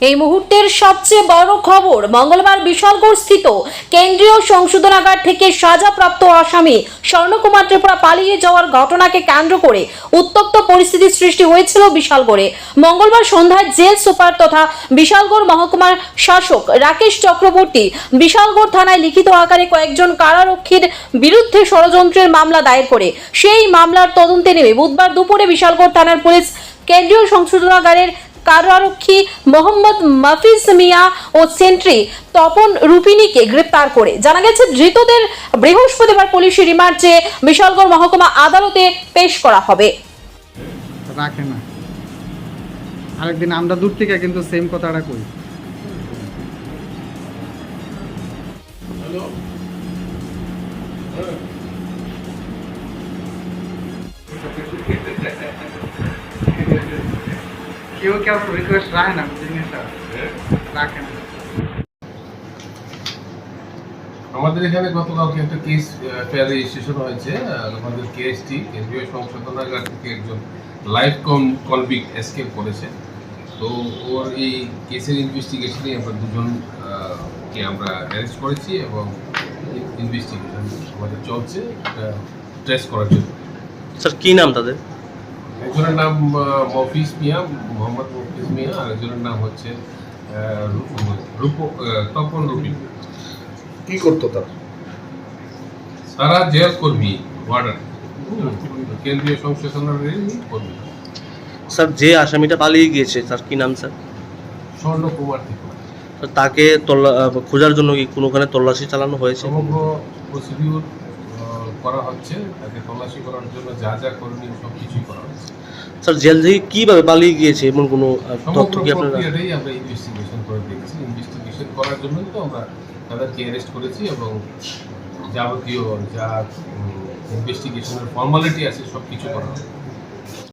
এই মুহূর্তের সবচেয়ে বড় খবর, মঙ্গলবার বিশালগড় স্থিত কেন্দ্রীয় সংশোধনাগার থেকে সাজাপ্রাপ্ত আসামি স্বর্ণকুমার ত্রিপুরা পালিয়ে যাওয়ার ঘটনাকে কেন্দ্র করে উত্তপ্ত পরিস্থিতির সৃষ্টি হয়েছিল বিশালগড়ে। মঙ্গলবার সন্ধ্যায় জেল সুপার তথা বিশালগড় মহকুমার শাসক রাকেশ চক্রবর্তী বিশালগড় থানায় লিখিত আকারে কয়েকজন কারারক্ষীর বিরুদ্ধে ষড়যন্ত্রের মামলা দায়ের করে সেই মামলার তদন্তে নেমে বুধবার দুপুরে বিশালগড় থানার পুলিশ কেন্দ্রীয় সংশোধনাগারের কারারক্ষী মোহাম্মদ মাফিজ মিয়া ও সেন্ট্রি তপন রূপিনীকে গ্রেপ্তার করে। জানা গেছে ধৃতদের বৃহস্পতিবার পুলিশি রিমান্ড চেয়ে বিশালগড় মহকুমা আদালতে পেশ করা হবে। রাখে না, আরেকদিন আমরা দূর থেকে কিন্তু সেম কথাটা কই। কেউ কেউ রিকোয়েস্ট রাখে না, জিনিসটা রাখে না। আমাদের এখানে গতকালকে একটা কেস ফেয়ার রেজিস্ট্রেশন হয়েছে। আমাদের কেএসটি কেন্দ্রীয় সংশোধনাগার থেকে একজন লাইফ কনভিক্ট এসকেপ করেছে। তো ওর এই কেসের ইনভেস্টিগেশনে আমরা দুজনকে আমরা অ্যারেস্ট করেছি এবং ইনভেস্টিগেশন আমাদের চলছে এটা ট্রেস করার জন্য। স্যার কী নাম তাদের? একজনের নাম মফিজ মিয়া, মোহাম্মদ মফিজ মিয়া, আর একজনের নাম হচ্ছে তপন রুবি। কি করতো তারা? তারা জেল কর্মী, ওয়ার্ডার, কেন্দ্রীয় সংশোধনাগারের কর্মী। স্যার যে আসামিটা পালিয়ে গিয়েছে তার কি নাম স্যার? স্বর্ণকুমার ত্রিপুরা। স্যার তাকে খোঁজার জন্য কি কোনোখানে তল্লাশি চালানো হয়েছে? সমগ্র প্রসিডিউর করা হচ্ছে, তাকে তল্লাশি করার জন্য যা যা করণীয় সব কিছুই করা হচ্ছে। স্যার জেল থেকে কীভাবে পালিয়ে গিয়েছে এমন কোনো তথ্য সমগ্র কি আপনারা? প্রক্রিয়াটাই আমরা ইনভেস্টিগেশন করে দেখছি। ইনভেস্টিগেশন করার জন্যই তো আমরা তাদেরকে অ্যারেস্ট করেছি এবং যাবতীয় যা ইনভেস্টিগেশনের ফর্মালিটি আছে সব কিছু করা হবে।